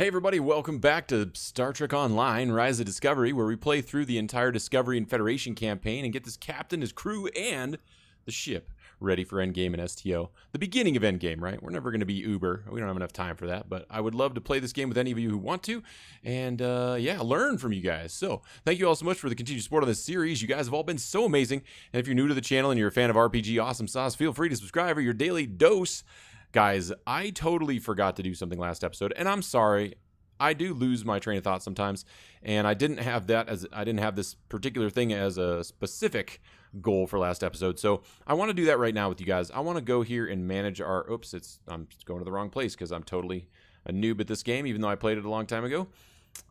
Hey everybody, welcome back to Star Trek Online, Rise of Discovery, where we play through the entire Discovery and Federation campaign and get this captain, his crew, and the ship ready for endgame and STO. The beginning of endgame, right? We're never going to be Uber. We don't have enough time for that, but I would love to play this game with any of you who want to, and yeah, learn from you guys. So thank you all so much for the continued support on this series. You guys have all been so amazing, and if you're new to the channel and you're a fan of RPG Awesome Sauce, feel free to subscribe for your daily dose. Guys, I totally forgot to do something last episode, and I'm sorry. I do lose my train of thought sometimes, and I didn't have this particular thing as a specific goal for last episode. So I want to do that right now with you guys. I want to go here and manage our. Oops, I'm going to the wrong place because I'm totally a noob at this game, even though I played it a long time ago.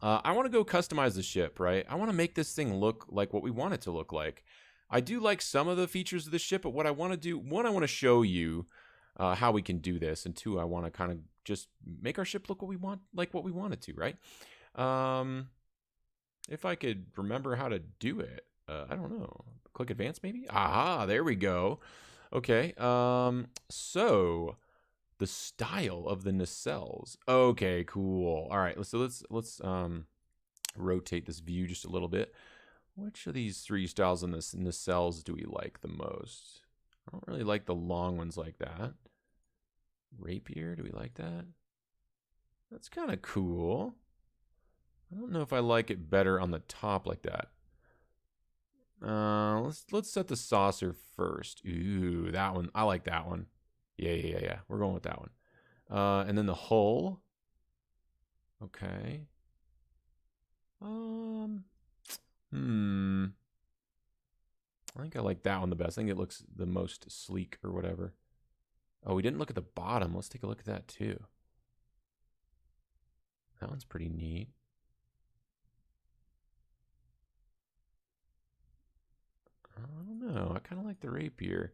I want to go customize the ship, right? I want to make this thing look like what we want it to look like. I do like some of the features of the ship, but what I want to do, one, I want to show you how we can do this, and two, I want to kind of just make our ship look what we want, like what we want it to, right? If I could remember how to do it, I don't know. Click advance, maybe. Aha, there we go. Okay. So the style of the nacelles. Okay, cool. All right. Let's rotate this view just a little bit. Which of these three styles in this nacelles do we like the most? I don't really like the long ones like that. Rapier, do we like that? That's kind of cool. I don't know if I like it better on the top like that. Let's set the saucer first. Ooh, that one. I like that one. Yeah. We're going with that one. And then the hull. Okay. I think I like that one the best. I think it looks the most sleek or whatever. Oh, we didn't look at the bottom. Let's take a look at that too. That one's pretty neat. I don't know. I kind of like the rapier.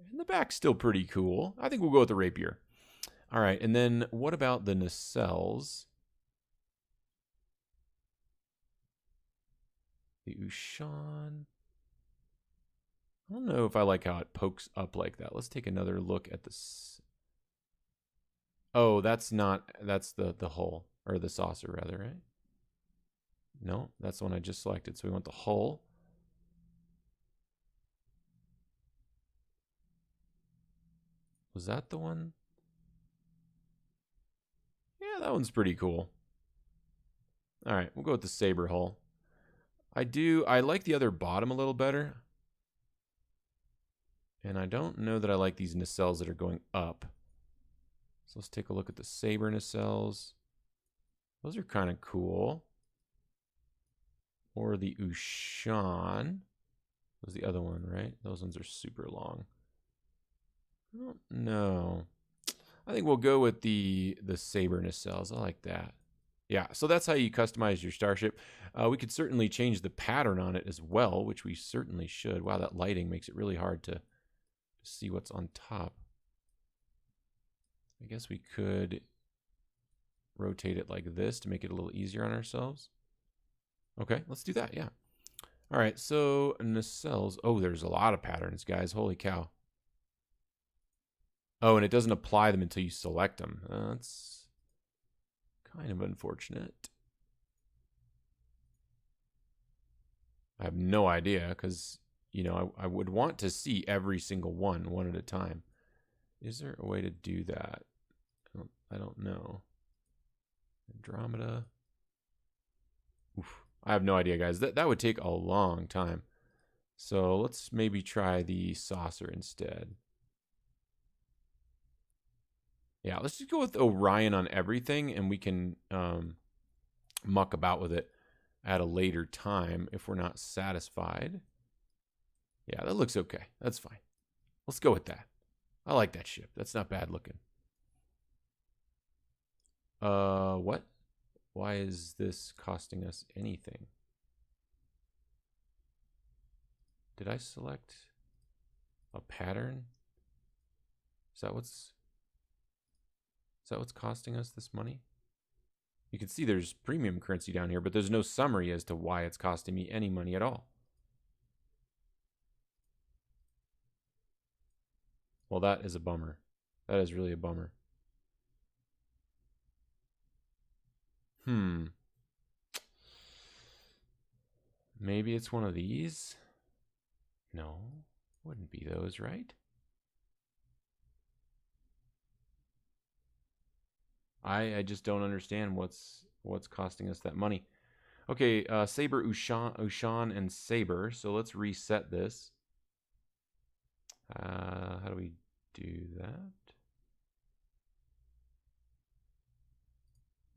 And the back's still pretty cool. I think we'll go with the rapier. All right, and then what about the nacelles? The Ushan. I don't know if I like how it pokes up like that. Let's take another look at this. Oh, that's the hull, or the saucer rather, right? No, that's the one I just selected. So we want the hull. Was that the one? Yeah, that one's pretty cool. All right, we'll go with the saber hull. I like the other bottom a little better. And I don't know that I like these nacelles that are going up. So let's take a look at the saber nacelles. Those are kind of cool. Or the Ushan. Was the other one, right? Those ones are super long. I don't know. I think we'll go with the saber nacelles. I like that. Yeah, so that's how you customize your starship. We could certainly change the pattern on it as well, which we certainly should. Wow, that lighting makes it really hard to see what's on top. I guess we could rotate it like this to make it a little easier on ourselves. Okay, let's do that, yeah. All right, so nacelles. Oh, there's a lot of patterns, guys. Holy cow. Oh, and it doesn't apply them until you select them. That's kind of unfortunate. I have no idea because, you know, I would want to see every single one at a time. Is there a way to do that? I don't know. Andromeda. Oof. I have no idea, guys. That would take a long time. So let's maybe try the saucer instead. Yeah, let's just go with Orion on everything, and we can muck about with it at a later time if we're not satisfied. Yeah, that looks okay. That's fine. Let's go with that. I like that ship. That's not bad looking. What? Why is this costing us anything? Did I select a pattern? Is that what's costing us this money? You can see there's premium currency down here, but there's no summary as to why it's costing me any money at all. Well, that is a bummer. That is really a bummer. Maybe it's one of these? No, wouldn't be those, right? I just don't understand what's costing us that money. Okay, Saber, Ushan, and Saber. So let's reset this. How do we do that?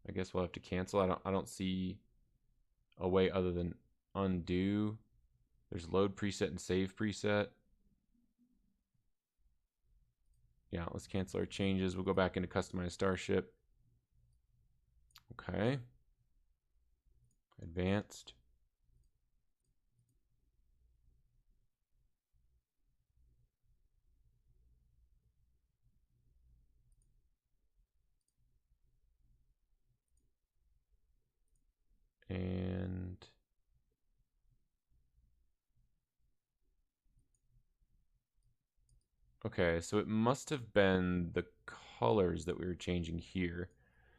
I guess we'll have to cancel. I don't see a way other than undo. There's load preset and save preset. Yeah, let's cancel our changes. We'll go back into customize starship. Okay. Advanced. And okay, so it must have been the colors that we were changing here.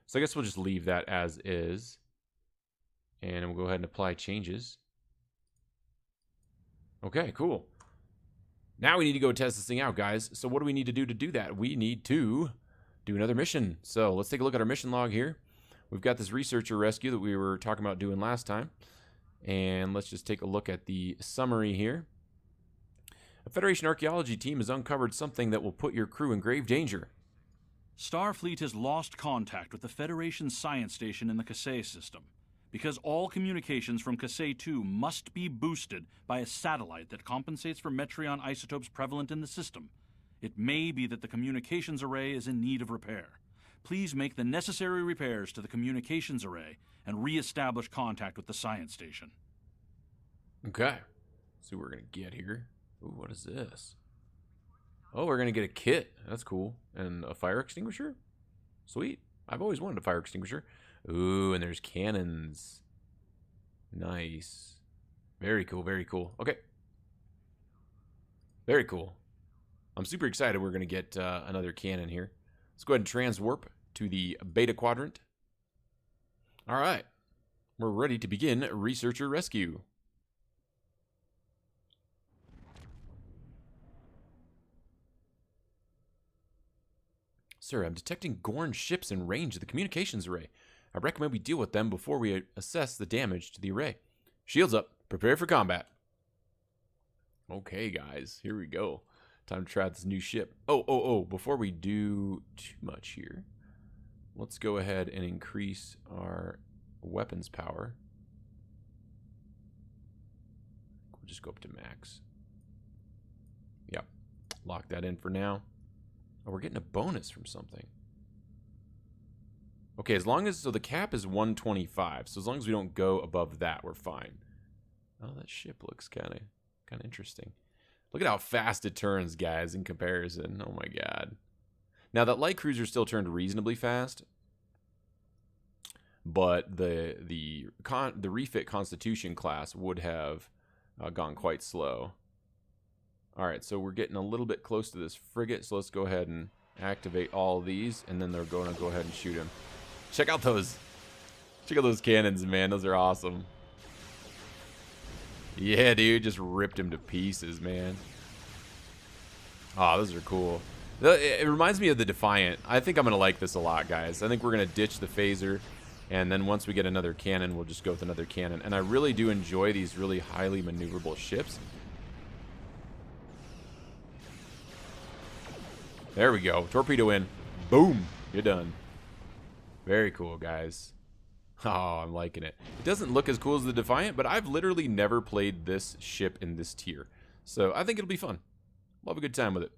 So I guess we'll just leave that as is. And we'll go ahead and apply changes. Okay, cool. Now we need to go test this thing out, guys. So what do we need to do that? We need to do another mission. So let's take a look at our mission log here. We've got this researcher rescue that we were talking about doing last time. And let's just take a look at the summary here. A Federation archaeology team has uncovered something that will put your crew in grave danger. Starfleet has lost contact with the Federation science station in the Kasei system. Because all communications from Kasei 2 must be boosted by a satellite that compensates for Metreon isotopes prevalent in the system, it may be that the communications array is in need of repair. Please make the necessary repairs to the communications array and re-establish contact with the science station. Okay. Let's see what we're going to get here. Ooh, what is this? Oh, we're going to get a kit. That's cool. And a fire extinguisher? Sweet. I've always wanted a fire extinguisher. Ooh, and there's cannons. Nice. Very cool, very cool. Okay. Very cool. I'm super excited we're going to get another cannon here. Let's go ahead and transwarp to the beta quadrant. All right. We're ready to begin researcher rescue. Sir, I'm detecting Gorn ships in range of the communications array. I recommend we deal with them before we assess the damage to the array. Shields up. Prepare for combat. Okay, guys. Here we go. Time to try this new ship. Oh. Before we do too much here, let's go ahead and increase our weapons power. We'll just go up to max. Yep. Lock that in for now. Oh, we're getting a bonus from something. Okay, as long as, so the cap is 125. So as long as we don't go above that, we're fine. Oh, that ship looks kind of interesting. Look at how fast it turns, guys, in comparison. Oh my god. Now that light cruiser still turned reasonably fast, but the refit Constitution class would have gone quite slow. All right, so we're getting a little bit close to this frigate, so let's go ahead and activate all of these, and then they're going to go ahead and shoot him. Check out those cannons, man. Those are awesome. Yeah, dude, just ripped him to pieces, man. Oh, those are cool. It reminds me of the Defiant. I think I'm going to like this a lot, guys. I think we're going to ditch the phaser, and then once we get another cannon, we'll just go with another cannon. And I really do enjoy these really highly maneuverable ships. There we go. Torpedo in. Boom. You're done. Very cool, guys. Oh, I'm liking it. It doesn't look as cool as the Defiant, but I've literally never played this ship in this tier. So I think it'll be fun. Love a good time with it.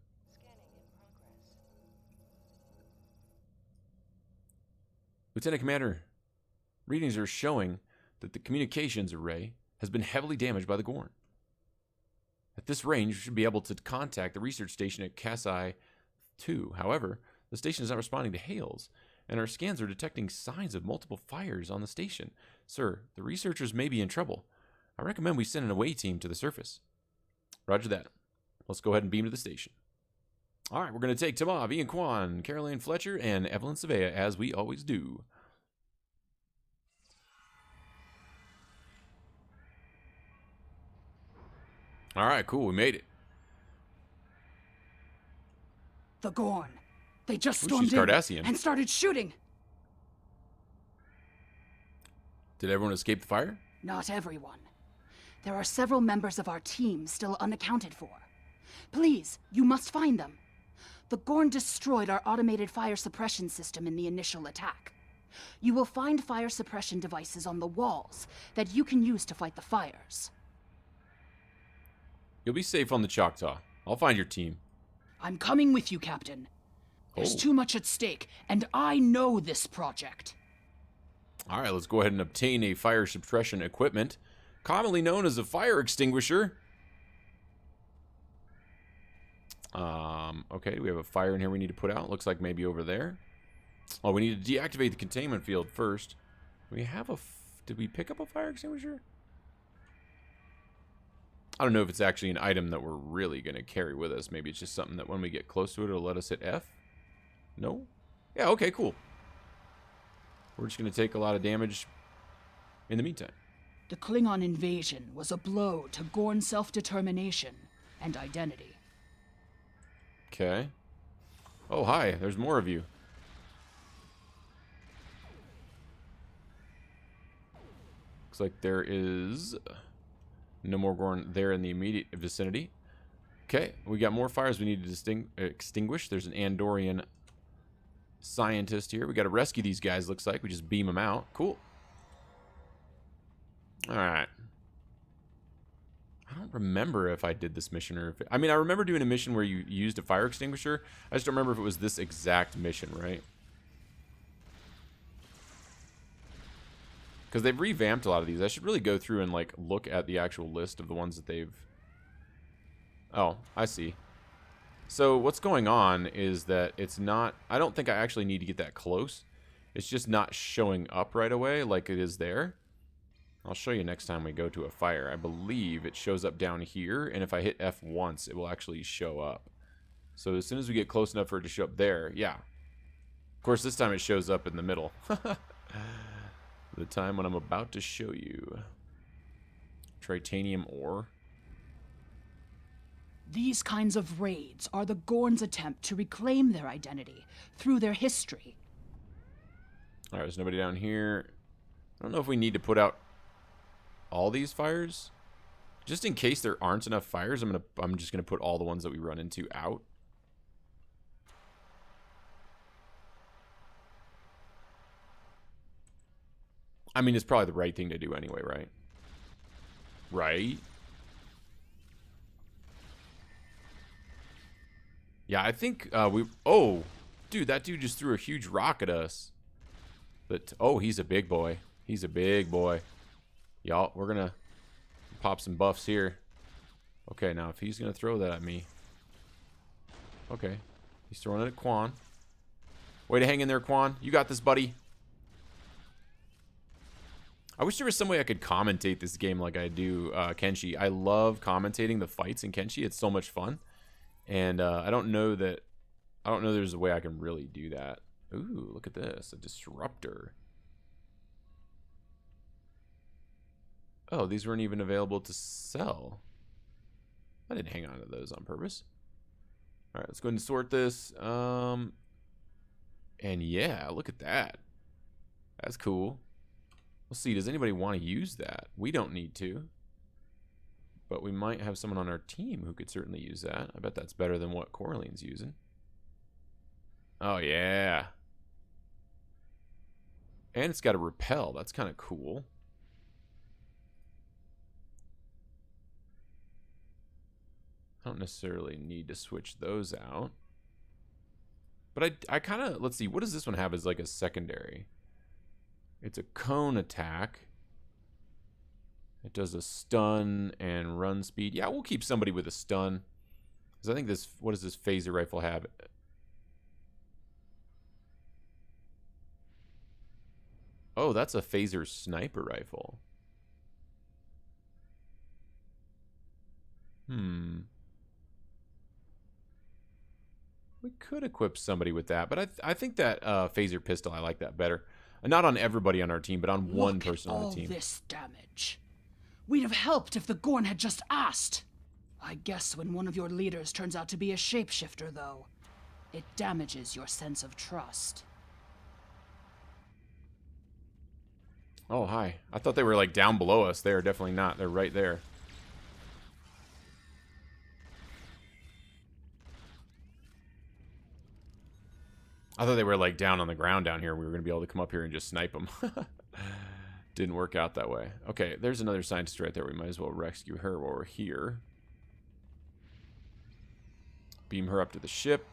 Lieutenant Commander, readings are showing that the communications array has been heavily damaged by the Gorn. At this range, we should be able to contact the research station at Kasei 2. However, the station is not responding to hails, and our scans are detecting signs of multiple fires on the station. Sir, the researchers may be in trouble. I recommend we send an away team to the surface. Roger that. Let's go ahead and beam to the station. All right, we're going to take Tamav, Ian Kwan, Caroline Fletcher, and Evelyn Savea, as we always do. All right, cool. We made it. The Gorn. They just Ooh, stormed she's in Cardassian. and started shooting. Did everyone escape the fire? Not everyone. There are several members of our team still unaccounted for. Please, you must find them. The Gorn destroyed our automated fire suppression system in the initial attack. You will find fire suppression devices on the walls that you can use to fight the fires. You'll be safe on the Choctaw. I'll find your team. I'm coming with you, Captain. There's Oh. too much at stake, and I know this project. All right, let's go ahead and obtain a fire suppression equipment, commonly known as a fire extinguisher. Okay, we have a fire in here we need to put out. Looks like maybe over there. Oh, we need to deactivate the containment field first. We have a... Did we pick up a fire extinguisher? I don't know if it's actually an item that we're really going to carry with us. Maybe it's just something that when we get close to it, it'll let us hit F. No? Yeah, okay, cool. We're just going to take a lot of damage in the meantime. The Klingon invasion was a blow to Gorn self-determination and identity. Okay. Oh, hi. There's more of you. Looks like there is no more Gorn there in the immediate vicinity. Okay, we got more fires we need to extinguish. There's an Andorian scientist here. We got to rescue these guys, looks like. We just beam them out. Cool. Alright. I don't remember if I did this mission or if... I mean, I remember doing a mission where you used a fire extinguisher. I just don't remember if it was this exact mission, right? Because they've revamped a lot of these. I should really go through and, like, look at the actual list of the ones that they've... Oh, I see. So what's going on is that it's not... I don't think I actually need to get that close. It's just not showing up right away like it is there. I'll show you next time we go to a fire. I believe it shows up down here, and if I hit F once, it will actually show up. So as soon as we get close enough for it to show up there, yeah. Of course, this time it shows up in the middle. The time when I'm about to show you. Tritanium ore. These kinds of raids are the Gorn's attempt to reclaim their identity through their history. Alright, there's nobody down here. I don't know if we need to put out all these fires. Just in case there aren't enough fires, I'm just gonna put all the ones that we run into out. I mean, it's probably the right thing to do anyway, right? Right? Yeah, I think we... Oh! Dude, that dude just threw a huge rock at us. But, oh, he's a big boy. He's a big boy. Y'all, we're gonna pop some buffs here. Okay, now if he's gonna throw that at me... Okay. He's throwing it at Quan. Way to hang in there, Quan. You got this, buddy. I wish there was some way I could commentate this game like I do Kenshi. I love commentating the fights in Kenshi. It's so much fun. And I don't know there's a way I can really do that. Ooh, look at this. A disruptor. Oh, these weren't even available to sell. I didn't hang on to those on purpose. All right, let's go ahead and sort this. And yeah, look at that. That's cool. Let's see, does anybody want to use that? We don't need to. But we might have someone on our team who could certainly use that. I bet that's better than what Coraline's using. Oh, yeah. And it's got a repel. That's kind of cool. I don't necessarily need to switch those out. But I kind of... Let's see, what does this one have as like a secondary? It's a cone attack. It does a stun and run speed. Yeah, we'll keep somebody with a stun. Because I think this... What does this phaser rifle have? Oh, that's a phaser sniper rifle. We could equip somebody with that. But I think that phaser pistol, I like that better. Not on everybody on our team, but on one person on the team. Look at all this damage. We'd have helped if the Gorn had just asked. I guess when one of your leaders turns out to be a shapeshifter, though, it damages your sense of trust. Oh, hi. I thought they were, like, down below us. They are definitely not. They're right there. I thought they were, like, down on the ground down here. We were going to be able to come up here and just snipe them. Didn't work out that way. Okay, there's another scientist right there. We might as well rescue her while we're here. Beam her up to the ship.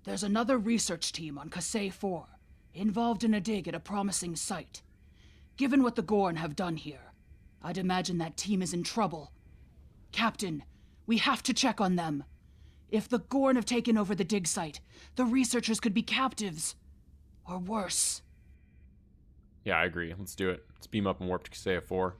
There's another research team on Kasei 4, involved in a dig at a promising site. Given what the Gorn have done here, I'd imagine that team is in trouble. Captain, we have to check on them. If the Gorn have taken over the dig site, the researchers could be captives. Or worse. Yeah, I agree. Let's do it. Let's beam up and warp to Kasea 4.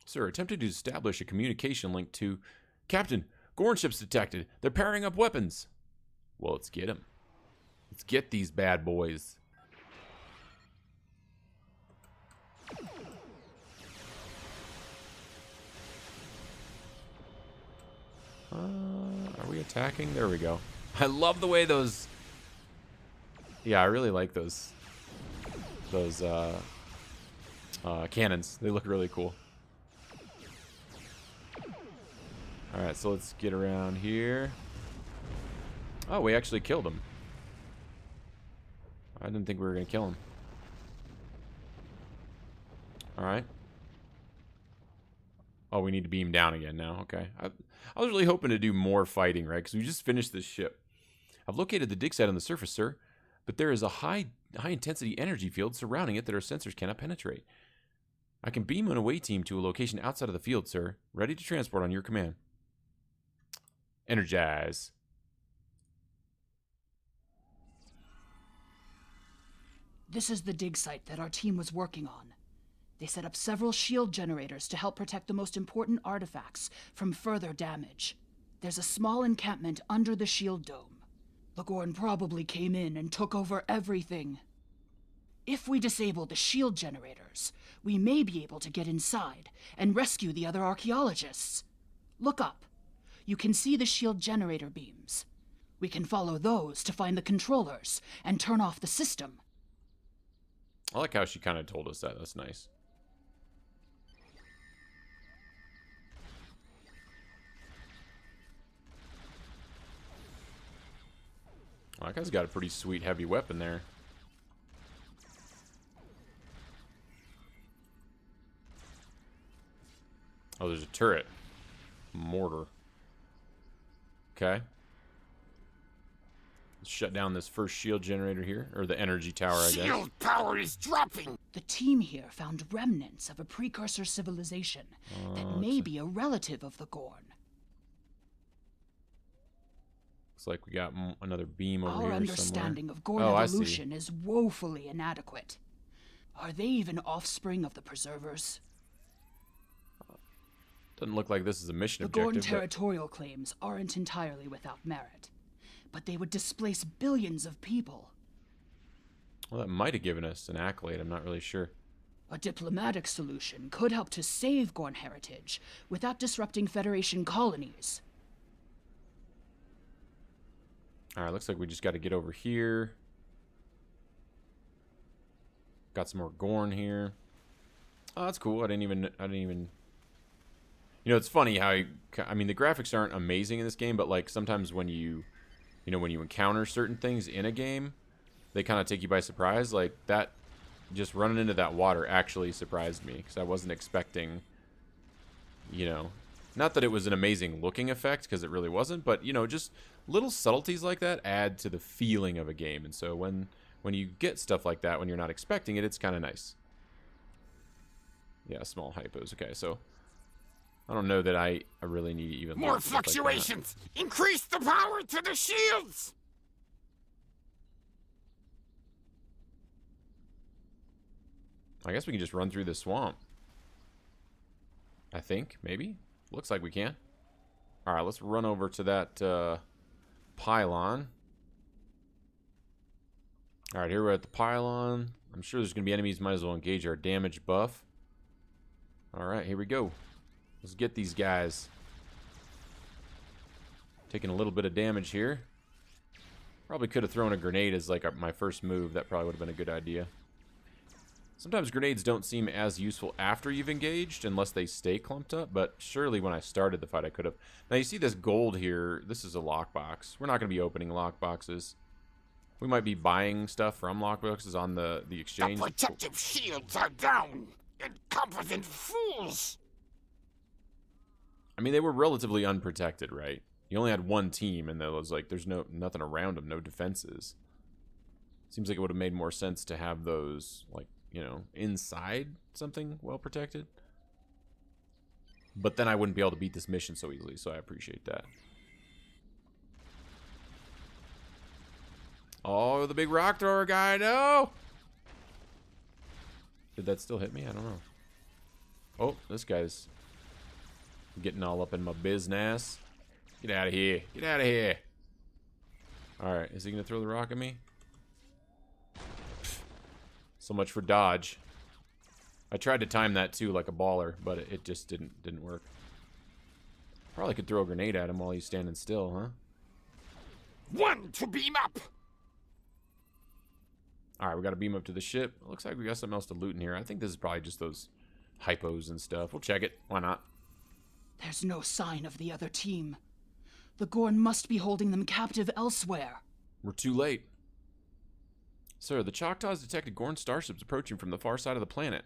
Sir, attempting to establish a communication link to... Captain, Gorn ships detected. They're powering up weapons. Well, let's get them. Let's get these bad boys. Are we attacking? There we go. I love the way those... Yeah, I really like those cannons. They look really cool. Alright, so let's get around here. Oh, we actually killed him. I didn't think we were going to kill him. Alright. Oh, we need to beam down again now. Okay. I was really hoping to do more fighting, right? Because we just finished this ship. I've located the dig site on the surface, sir. But there is a high-intensity energy field surrounding it that our sensors cannot penetrate. I can beam an away team to a location outside of the field, sir. Ready to transport on your command. Energize. This is the dig site that our team was working on. They set up several shield generators to help protect the most important artifacts from further damage. There's a small encampment under the shield dome. The Gorn probably came in and took over everything. If we disable the shield generators, we may be able to get inside and rescue the other archaeologists. Look up. You can see the shield generator beams. We can follow those to find the controllers and turn off the system. I like how she kind of told us that. That's nice. Well, that guy's got a pretty sweet heavy weapon there. Oh, there's a turret. Mortar. Okay. Let's shut down this first shield generator here. Or the energy tower, I guess. Shield power is dropping! The team here found remnants of a precursor civilization that may be a relative of the Gorn. Looks like we got another beam over Our here understanding somewhere. of Gorn Oh, evolution is woefully inadequate. Are they even offspring of the Preservers? Doesn't look like this is a mission The Gorn objective. territorial claims aren't entirely without merit, but they would displace billions of people. Well, that might have given us an accolade. I'm not really sure. A diplomatic solution could help to save Gorn heritage without disrupting Federation colonies. Alright, looks like we just got to get over here. Got some more Gorn here. Oh, that's cool. I didn't even... You know, it's funny how... I mean, the graphics aren't amazing in this game, but, like, sometimes when you... You know, when you encounter certain things in a game, they kind of take you by surprise. Like, that... Just running into that water actually surprised me, because I wasn't expecting... You know... Not that it was an amazing looking effect, because it really wasn't, but, you know, just little subtleties like that add to the feeling of a game. And so when you get stuff like that, when you're not expecting it, it's kind of nice. Yeah, small hypos. Okay, so I don't know that I really need even More fluctuations! Increase the power to the shields! I guess we can just run through the swamp. I think, maybe. Looks like we can. Alright, let's run over to that pylon. Alright, here we're at the pylon. I'm sure there's going to be enemies. Might as well engage our damage buff. Alright, here we go. Let's get these guys. Taking a little bit of damage here. Probably could have thrown a grenade as like my first move. That probably would have been a good idea. Sometimes grenades don't seem as useful after you've engaged unless they stay clumped up, but surely when I started the fight I could have. Now you see this gold here. This is a lockbox. We're not going to be opening lockboxes. We might be buying stuff from lockboxes on the exchange. The protective shields are down. Incompetent fools. I mean, they were relatively unprotected, right? You only had one team, and there was like, there's nothing around them, no defenses. Seems like it would have made more sense to have those, like, you know, inside something well protected. But then I wouldn't be able to beat this mission so easily, so I appreciate that. Oh, the big rock thrower guy, no! Did that still hit me? I don't know. Oh, this guy's getting all up in my business. Get out of here. Get out of here. Alright, is he going to throw the rock at me? So much for dodge. I tried to time that too like a baller, but it just didn't work. Probably could throw a grenade at him while he's standing still, huh? One to beam up. Alright, we got to beam up to the ship. Looks like we got something else to loot in here. I think this is probably just those hypos and stuff. We'll check it. Why not? There's no sign of the other team. The Gorn must be holding them captive elsewhere. We're too late. Sir, the Choctaws detected Gorn starships approaching from the far side of the planet.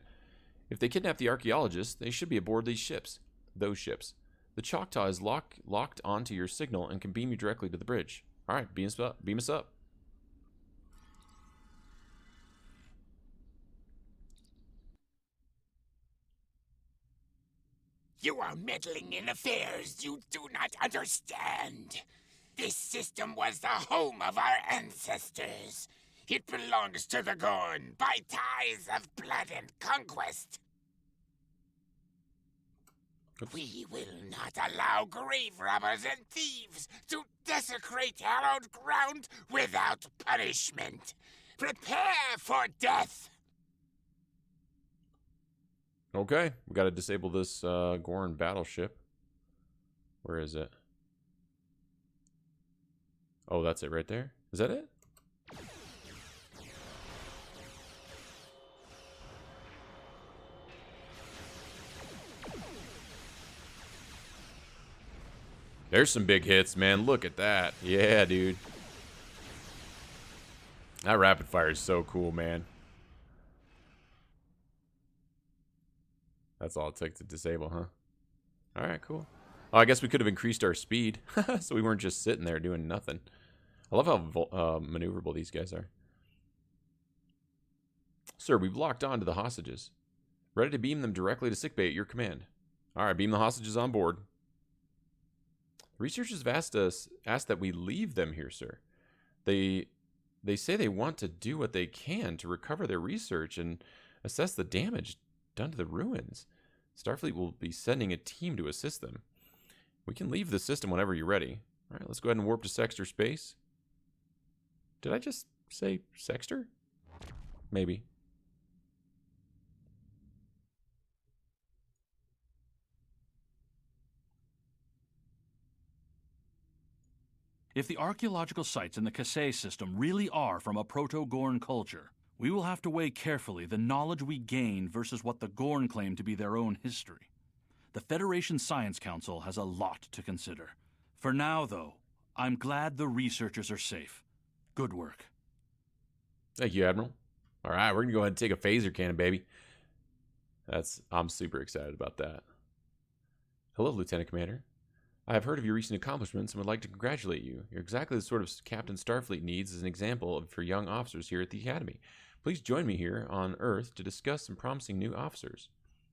If they kidnap the archaeologists, they should be aboard these ships. Those ships. The Choctaw is locked onto your signal and can beam you directly to the bridge. Alright, beam us up. Beam us up. You are meddling in affairs you do not understand. This system was the home of our ancestors. It belongs to the Gorn by ties of blood and conquest. We will not allow grave robbers and thieves to desecrate hallowed ground without punishment. Prepare for death. Okay, we got to disable this Gorn battleship. Where is it? Oh, that's it right there. Is that it? There's some big hits, man. Look at that. Yeah, dude. That rapid fire is so cool, man. That's all it took to disable, huh? Alright, cool. Oh, I guess we could have increased our speed. So we weren't just sitting there doing nothing. I love how maneuverable these guys are. Sir, we've locked on to the hostages. Ready to beam them directly to sickbay at your command. Alright, beam the hostages on board. Researchers have asked that we leave them here, sir. They say they want to do what they can to recover their research and assess the damage done to the ruins. Starfleet will be sending a team to assist them. We can leave the system whenever you're ready. All right, let's go ahead and warp to Sexter space. Did I just say Sexter? Maybe. If the archaeological sites in the Kasei system really are from a Proto-Gorn culture, we will have to weigh carefully the knowledge we gain versus what the Gorn claim to be their own history. The Federation Science Council has a lot to consider. For now, though, I'm glad the researchers are safe. Good work. Thank you, Admiral. All right, we're going to go ahead and take a phaser cannon, baby. I'm super excited about that. Hello, Lieutenant Commander. I have heard of your recent accomplishments and would like to congratulate you. You're exactly the sort of Captain Starfleet needs as an example for young officers here at the Academy. Please join me here on Earth to discuss some promising new officers.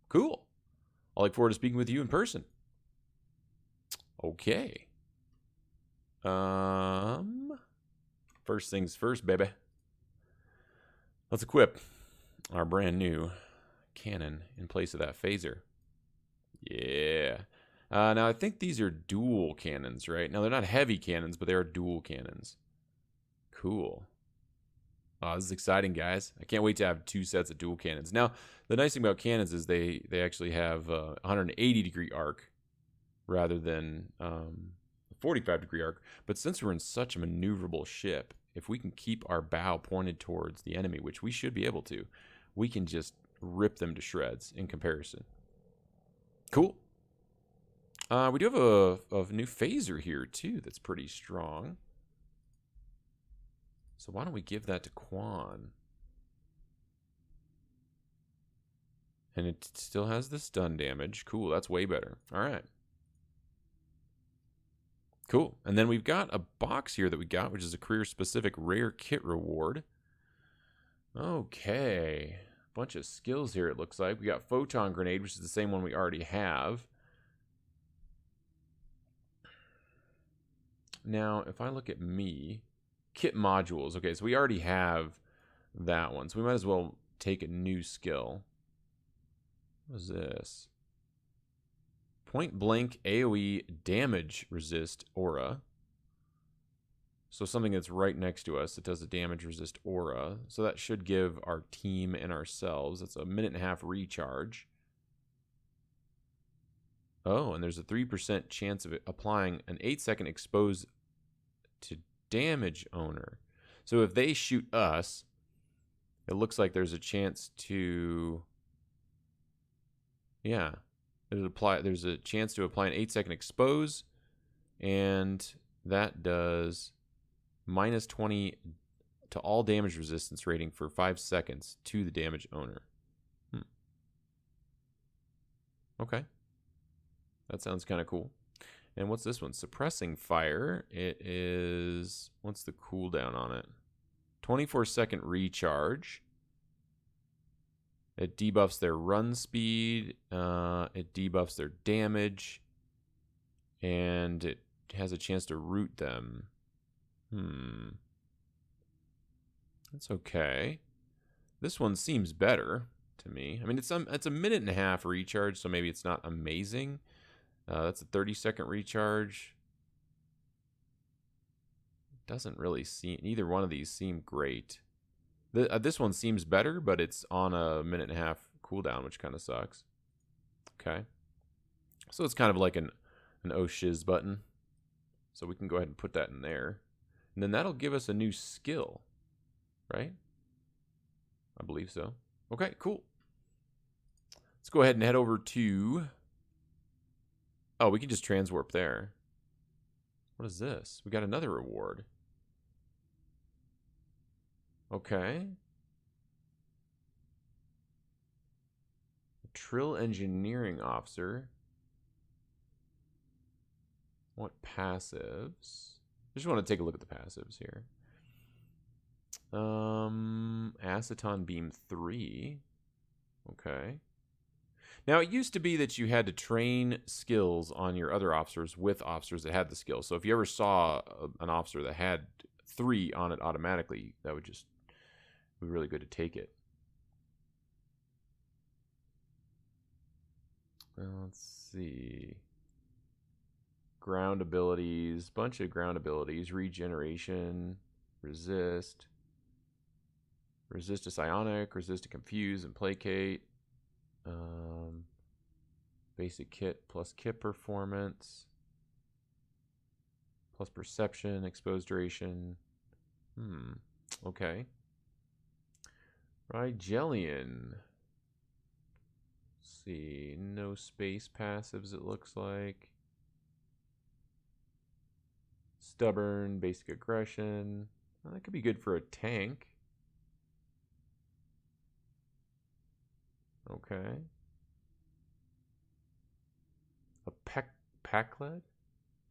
Cool. I'll look forward to speaking with you in person. Okay. First things first, baby. Let's equip our brand new cannon in place of that phaser. Yeah. Now, I think these are dual cannons, right? Now, they're not heavy cannons, but they are dual cannons. Cool. Oh, this is exciting, guys. I can't wait to have 2 sets of dual cannons. Now, the nice thing about cannons is they actually have a 180-degree arc rather than a 45-degree arc. But since we're in such a maneuverable ship, if we can keep our bow pointed towards the enemy, which we should be able to, we can just rip them to shreds in comparison. Cool. We do have a new phaser here, too, that's pretty strong. So why don't we give that to Quan? And it still has the stun damage. Cool, that's way better. All right. Cool. And then we've got a box here that we got, which is a career-specific rare kit reward. Okay. Bunch of skills here, it looks like. We got Photon Grenade, which is the same one we already have. Now, if I look at me, kit modules. Okay, so we already have that one. So we might as well take a new skill. What is this? Point blank AoE damage resist aura. So something that's right next to us that does a damage resist aura. So that should give our team and ourselves. That's a 1.5-minute recharge. Oh, and there's a 3% chance of it applying an 8-second expose to damage owner. So if they shoot us, it looks like there's a chance to... Yeah. There's a chance to apply an 8-second expose, and that does -20 to all damage resistance rating for 5 seconds to the damage owner. Okay. That sounds kind of cool. And what's this one? Suppressing fire. It is... What's the cooldown on it? 24-second recharge. It debuffs their run speed. It debuffs their damage. And it has a chance to root them. That's okay. This one seems better to me. I mean, it's a 1.5-minute recharge, so maybe it's not amazing. That's a 30-second recharge. Doesn't really seem... Either one of these seem great. This one seems better, but it's on a 1.5-minute cooldown, which kind of sucks. Okay. So it's kind of like an oh shiz button. So we can go ahead and put that in there. And then that'll give us a new skill. Right? I believe so. Okay, cool. Let's go ahead and head over to... Oh, we can just transwarp there. What is this? We got another reward. Okay. Trill Engineering Officer. What passives? I just want to take a look at the passives here. Aceton Beam 3. Okay. Now, it used to be that you had to train skills on your other officers with officers that had the skills. So if you ever saw an officer that had 3 on it automatically, that would just be really good to take it. Let's see. Ground abilities. Bunch of ground abilities. Regeneration. Resist. Resist to psionic. Resist to confuse and placate. Basic kit plus kit performance. Plus perception. Exposed duration. Okay. Rigelian. Let's see. No space passives, it looks like. Stubborn, basic aggression. Well, that could be good for a tank. Okay. A Packled?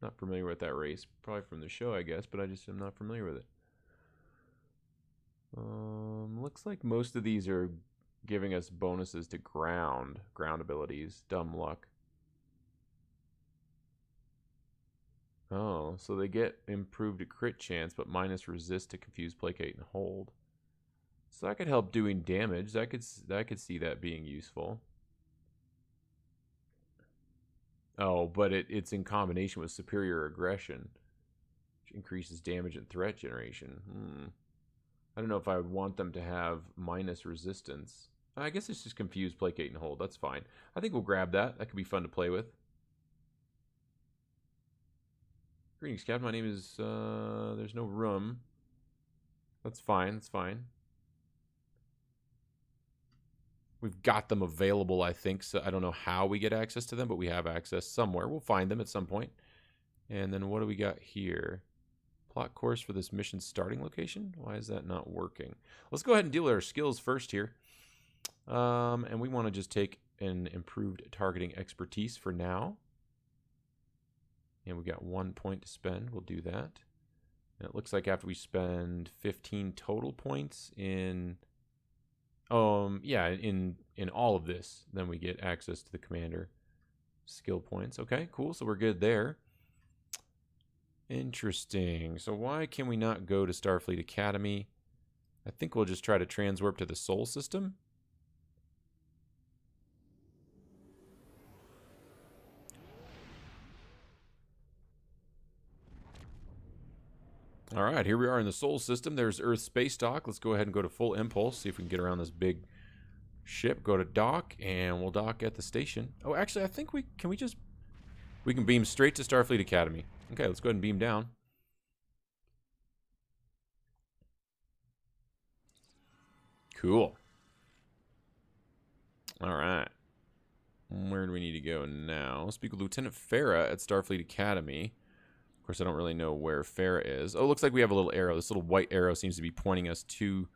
Not familiar with that race. Probably from the show, I guess, but I just am not familiar with it. Looks like most of these are giving us bonuses to ground abilities. Dumb luck. Oh, so they get improved crit chance, but minus resist to confuse, placate, and hold. So that could help doing damage. I could see that being useful. Oh, but it's in combination with superior aggression, which increases damage and threat generation. I don't know if I would want them to have minus resistance. I guess it's just confuse, placate, and hold. That's fine. I think we'll grab that. That could be fun to play with. Greetings, Captain. My name is, there's no room. That's fine. That's fine. We've got them available, I think. So I don't know how we get access to them, but we have access somewhere. We'll find them at some point. And then what do we got here? Plot course for this mission starting location? Why is that not working? Let's go ahead and deal with our skills first here. And we want to just take an improved targeting expertise for now. And we got 1 point to spend. We'll do that. And it looks like after we spend 15 total points in in all of this, then we get access to the commander skill points. Okay, cool. So we're good there. Interesting. So why can we not go to Starfleet Academy? I think we'll just try to transwarp to the Sol system. All right, here we are in the Sol system. There's Earth space dock. Let's go ahead and go to full impulse, see if we can get around this big ship. Go to dock, and we'll dock at the station. Oh, actually, I think we can beam straight to Starfleet Academy. Okay, let's go ahead and beam down. Cool. All right. Where do we need to go now? Speak with Lieutenant Farah at Starfleet Academy. Of course, I don't really know where Farah is. Oh, it looks like we have a little arrow. This little white arrow seems to be pointing us to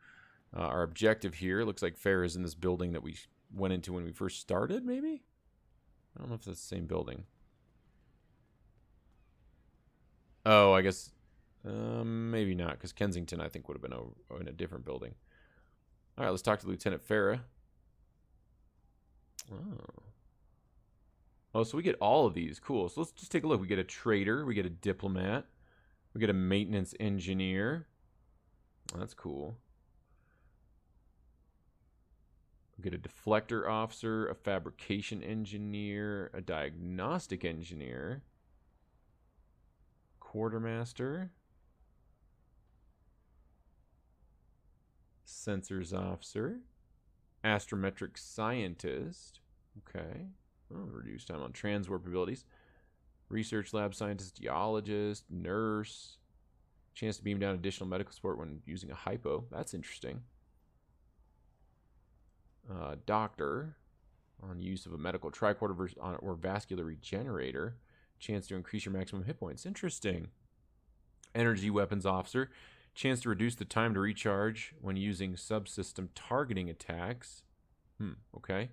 our objective here. Looks like Farah is in this building that we went into when we first started, maybe? I don't know if that's the same building. Oh, I guess maybe not, because Kensington, I think, would have been in a different building. All right, let's talk to Lieutenant Farah. Oh, so we get all of these. Cool. So let's just take a look. We get a trader. We get a diplomat. We get a maintenance engineer. Oh, that's cool. We get a deflector officer, a fabrication engineer, a diagnostic engineer, quartermaster, sensors officer, astrometric scientist. Okay. Oh, reduced time on transwarp abilities. Research lab scientist, geologist, nurse. Chance to beam down additional medical support when using a hypo. That's interesting. Doctor. On use of a medical tricorder or vascular regenerator. Chance to increase your maximum hit points. Interesting. Energy weapons officer. Chance to reduce the time to recharge when using subsystem targeting attacks. Okay.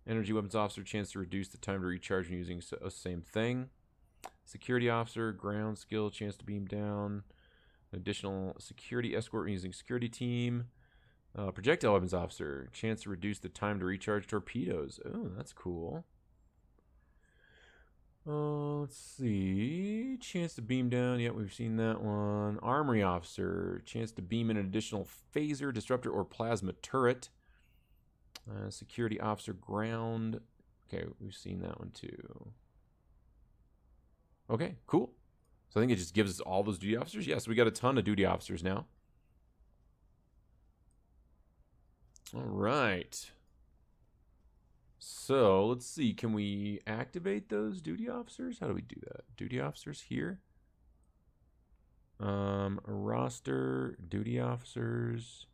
Energy weapons officer, chance to reduce the time to recharge when using the same thing. Security officer, ground skill, chance to beam down. Additional security escort when using security team. Projectile weapons officer, chance to reduce the time to recharge torpedoes. Oh, that's cool. Let's see. Chance to beam down. Yep, we've seen that one. Armory officer, chance to beam in an additional phaser, disruptor, or plasma turret. Security officer ground. Okay, we've seen that one too. Okay, cool. So I think it just gives us all those duty officers. Yes, we got a ton of duty officers now. All right. So let's see. Can we activate those duty officers? How do we do that? Duty officers here. Roster, duty officers.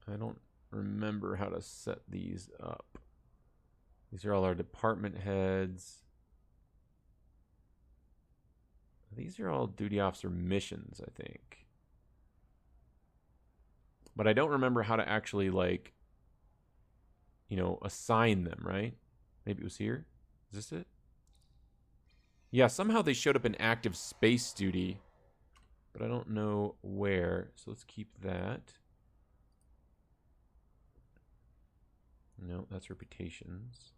I don't remember how to set these up. These are all our department heads. These are all duty officer missions, I think. But I don't remember how to actually, like, you know, assign them, right? Maybe it was here. Is this it? Yeah, somehow they showed up in active space duty, but I don't know where. So let's keep that. No, that's reputations.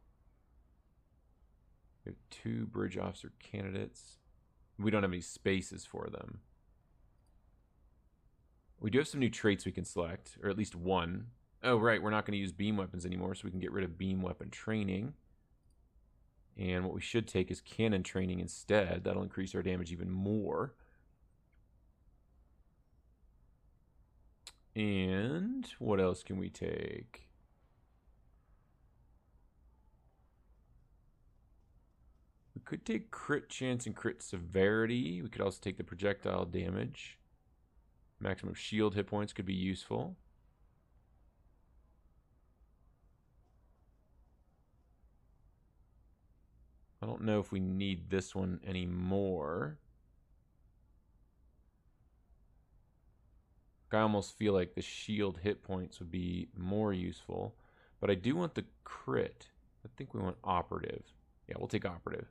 We have 2 bridge officer candidates. We don't have any spaces for them. We do have some new traits we can select, or at least one. Oh, right, we're not going to use beam weapons anymore, so we can get rid of beam weapon training. And what we should take is cannon training instead. That'll increase our damage even more. And what else can we take? We could take crit chance and crit severity. We could also take the projectile damage. Maximum shield hit points could be useful. I don't know if we need this one anymore. I almost feel like the shield hit points would be more useful. But I do want the crit. I think we want operative. Yeah, we'll take operative.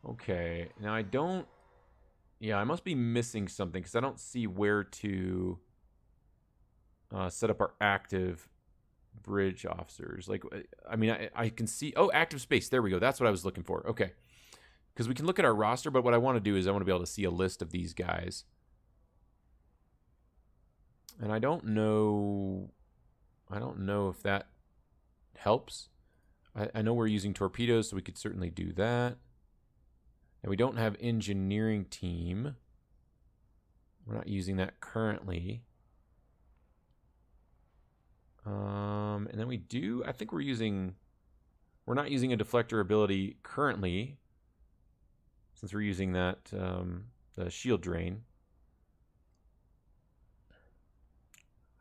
Okay, now I don't... Yeah, I must be missing something because I don't see where to set up our active bridge officers. Like, I mean, I can see... Oh, active space. There we go. That's what I was looking for. Okay. Because we can look at our roster, but what I want to do is I want to be able to see a list of these guys. And I don't know if that helps. I know we're using torpedoes, so we could certainly do that. And we don't have engineering team. We're not using that currently. And then we do, I think we're not using a deflector ability currently, since we're using that, the shield drain.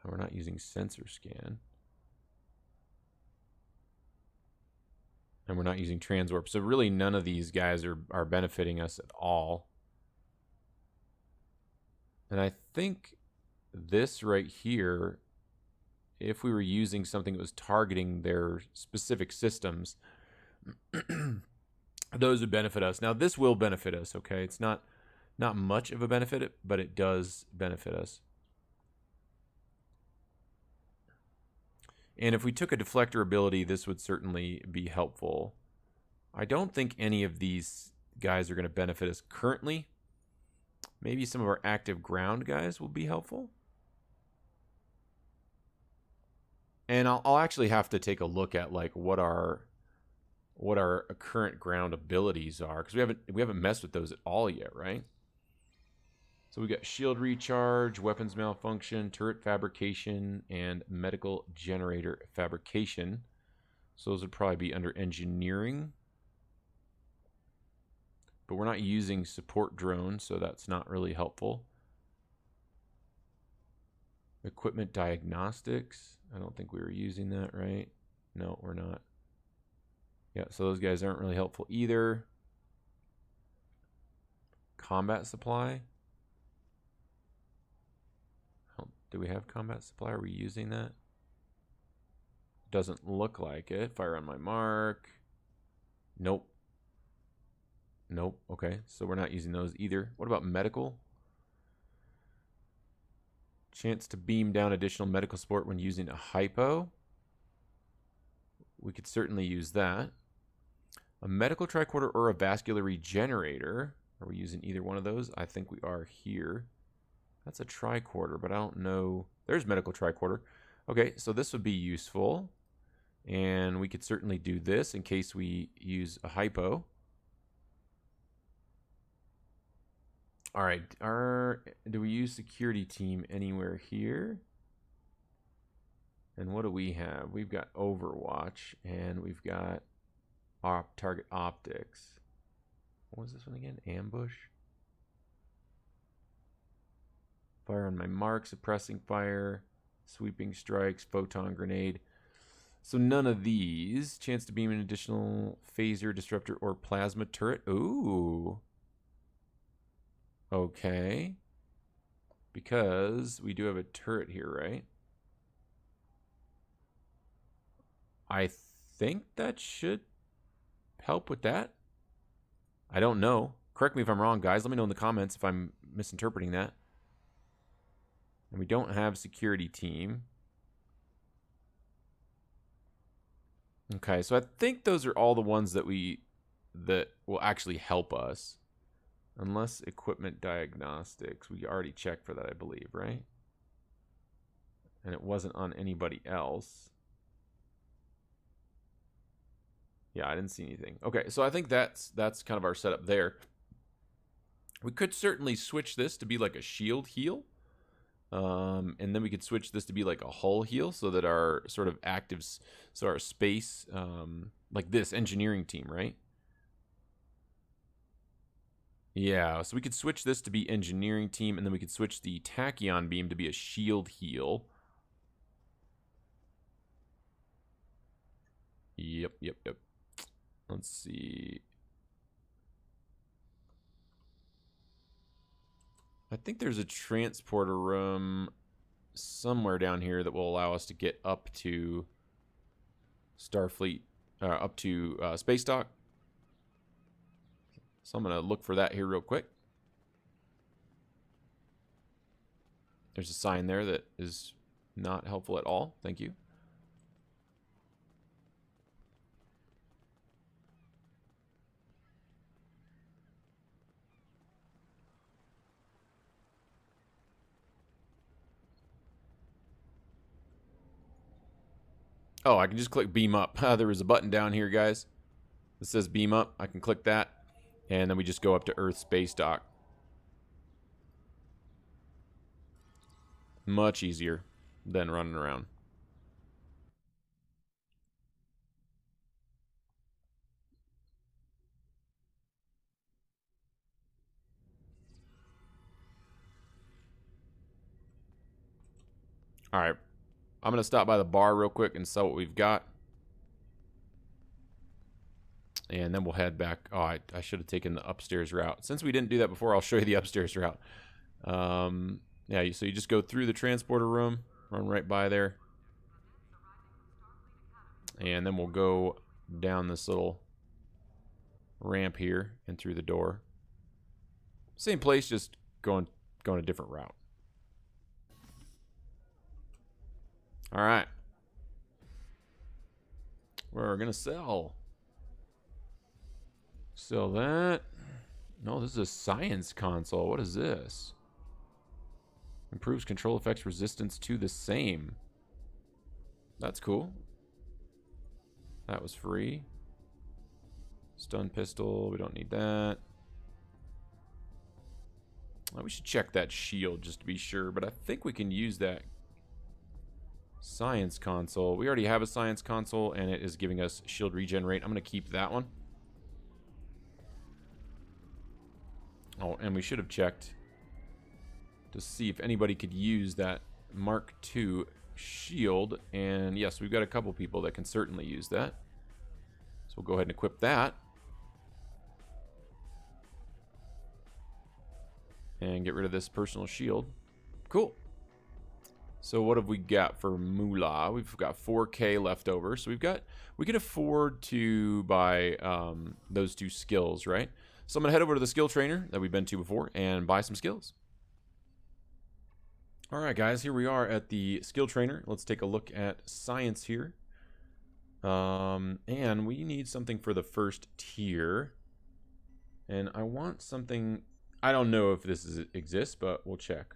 We're not using sensor scan. And we're not using transwarp. So really none of these guys are benefiting us at all. And I think this right here, if we were using something that was targeting their specific systems, those would benefit us. Now this will benefit us, okay? It's not much of a benefit, but it does benefit us. And if we took a deflector ability, this would certainly be helpful. I don't think any of these guys are going to benefit us currently. Maybe some of our active ground guys will be helpful. And I'll actually have to take a look at like what our current ground abilities are, because we haven't messed with those at all yet, right? So we got shield recharge, weapons malfunction, turret fabrication, and medical generator fabrication. So those would probably be under engineering. But we're not using support drone, so that's not really helpful. Equipment diagnostics. I don't think we were using that, right? No, we're not. Yeah, so those guys aren't really helpful either. Combat supply. Do we have combat supply? Are we using that? Doesn't look like it. Fire on my mark. Nope. Nope. Okay, so we're not using those either. What about medical? Chance to beam down additional medical support when using a hypo. We could certainly use that. A medical tricorder or a vascular regenerator. Are we using either one of those? I think we are here. That's a tricorder, but I don't know. There's medical tricorder. Okay, so this would be useful. And we could certainly do this in case we use a hypo. All right, do we use security team anywhere here? And what do we have? We've got Overwatch, and we've got target optics. What was this one again? Ambush? Fire on my mark, suppressing fire, sweeping strikes, photon grenade. So none of these. Chance to beam an additional phaser, disruptor, or plasma turret. Ooh. Okay. Because we do have a turret here, right? I think that should help with that. I don't know. Correct me if I'm wrong, guys. Let me know in the comments if I'm misinterpreting that. And we don't have security team. Okay, so I think those are all the ones that will actually help us. Unless equipment diagnostics. We already checked for that, I believe, right? And it wasn't on anybody else. Yeah, I didn't see anything. Okay, so I think that's kind of our setup there. We could certainly switch this to be like a shield heal. And then we could switch this to be like a hull heal so that our sort of actives, so our space, like this engineering team, right? Yeah, so we could switch this to be engineering team, and then we could switch the tachyon beam to be a shield heal. Yep. Let's see. I think there's a transporter room somewhere down here that will allow us to get up to Starfleet, up to Space Dock. So I'm going to look for that here real quick. There's a sign there that is not helpful at all. Thank you. Oh, I can just click beam up. There is a button down here, guys. It says beam up. I can click that, and then we just go up to Earth Space Dock. Much easier than running around. All right. I'm going to stop by the bar real quick and sell what we've got. And then we'll head back. Oh, I should have taken the upstairs route. Since we didn't do that before, I'll show you the upstairs route. Yeah, so you just go through the transporter room, run right by there. And then we'll go down this little ramp here and through the door. Same place, just going a different route. All right. We're going to sell. Sell that. No, this is a science console. What is this? Improves control effects resistance to the same. That's cool. That was free. Stun pistol. We don't need that. We should check that shield just to be sure, but I think we can use that science console. We already have a science console, and it is giving us shield regen rate. I'm going to keep that one. Oh, and we should have checked to see if anybody could use that Mark II shield. And yes, we've got a couple people that can certainly use that. So we'll go ahead and equip that. And get rid of this personal shield. Cool. So what have we got for moolah? We've got 4K left over. So we can afford to buy those two skills, right? So I'm going to head over to the skill trainer that we've been to before and buy some skills. All right, guys, here we are at the skill trainer. Let's take a look at science here. And we need something for the first tier. And I want something, I don't know if this exists, but we'll check.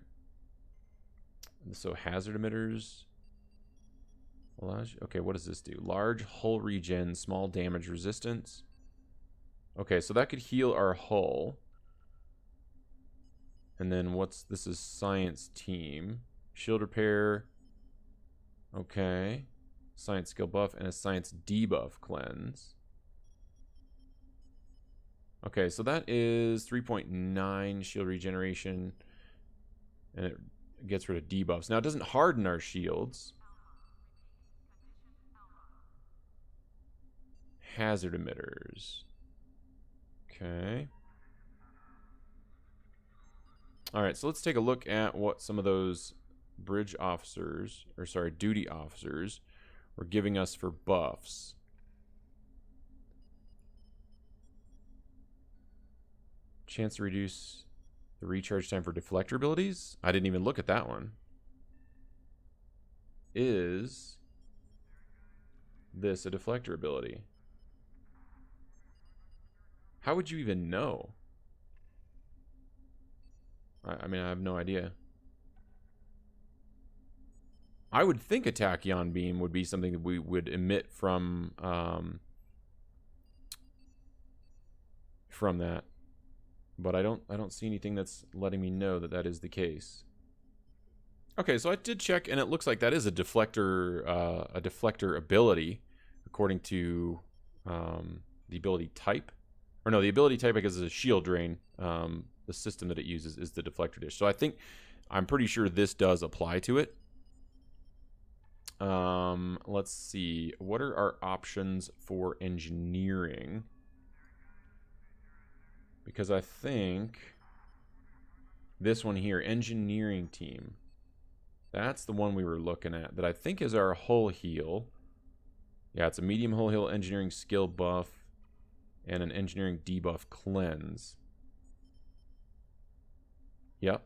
So hazard emitters. Okay, what does this do? Large hull regen, small damage resistance. Okay, so that could heal our hull. And then this is science team. Shield repair. Okay. Science skill buff and a science debuff cleanse. Okay, so that is 3.9 shield regeneration. And it gets rid of debuffs. Now, it doesn't harden our shields. Hazard emitters. Okay. All right, so let's take a look at what some of those bridge officers, or sorry, duty officers were giving us for buffs. Chance to reduce the recharge time for deflector abilities. I didn't even look at that one. Is this a deflector ability? How would you even know? I mean, I have no idea. I would think a tachyon beam would be something that we would emit from from that. But I don't see anything that's letting me know that that is the case. Okay, so I did check, and it looks like that is a deflector ability, according to the ability type. Or no, the ability type, I guess, is a shield drain. The system that it uses is the deflector dish. So I'm pretty sure this does apply to it. Let's see. What are our options for engineering? Because I think this one here, engineering team, that's the one we were looking at, that I think is our hull heal. Yeah, it's a medium hull heal engineering skill buff and an engineering debuff cleanse. Yep.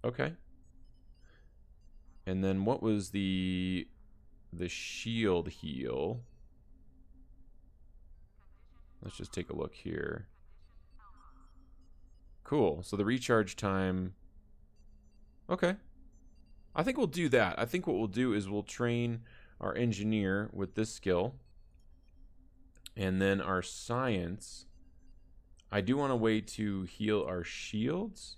Okay. And then what was the shield heal? Let's just take a look here. Cool. So the recharge time. Okay. I think we'll do that. I think what we'll do is we'll train our engineer with this skill. And then our science. I do want a way to heal our shields.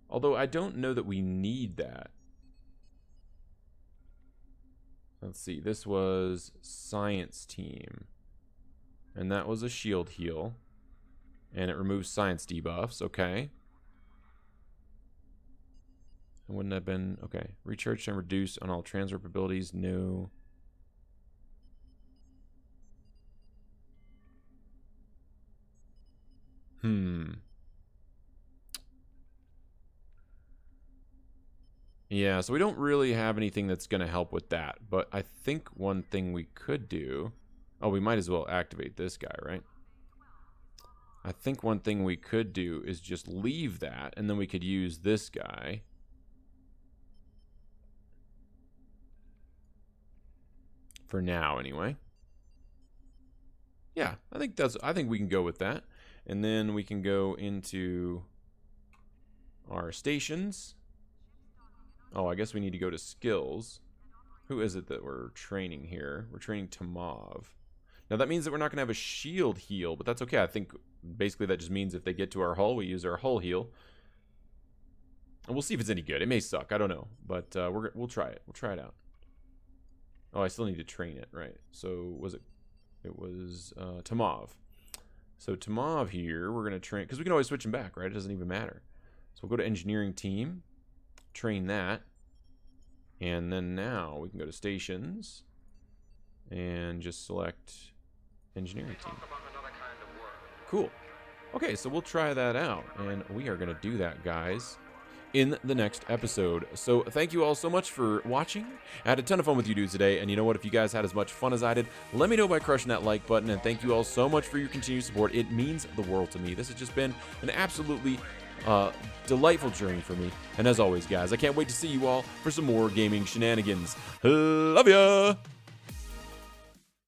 Although I don't know that we need that. Let's see. This was science team. And that was a shield heal. And it removes science debuffs. Okay. And wouldn't that have been... Okay. Recharge time reduced on all transfer abilities. No. Yeah, so we don't really have anything that's going to help with that. But I think one thing we could do... Oh, we might as well activate this guy, right? I think one thing we could do is just leave that, and then we could use this guy. For now, anyway. Yeah, I think we can go with that. And then we can go into our stations. Oh, I guess we need to go to skills. Who is it that we're training here? We're training Tamav. Now that means that we're not going to have a shield heal, but that's okay. I think basically that just means if they get to our hull, we use our hull heal. And we'll see if it's any good. It may suck. I don't know. But we'll try it. We'll try it out. Oh, I still need to train it, right? So was it? It was Tamav. So Tamav here, we're going to train, because we can always switch him back, right? It doesn't even matter. So we'll go to engineering team, train that, and then now we can go to stations and just select engineering team. Cool. Okay, so we'll try that out, and we are going to do that, guys, in the next episode. So thank you all so much for watching. I had a ton of fun with you dudes today, and you know what? If you guys had as much fun as I did, let me know by crushing that like button, and thank you all so much for your continued support. It means the world to me. This has just been an absolutely delightful journey for me, and as always, guys, I can't wait to see you all for some more gaming shenanigans. Love ya!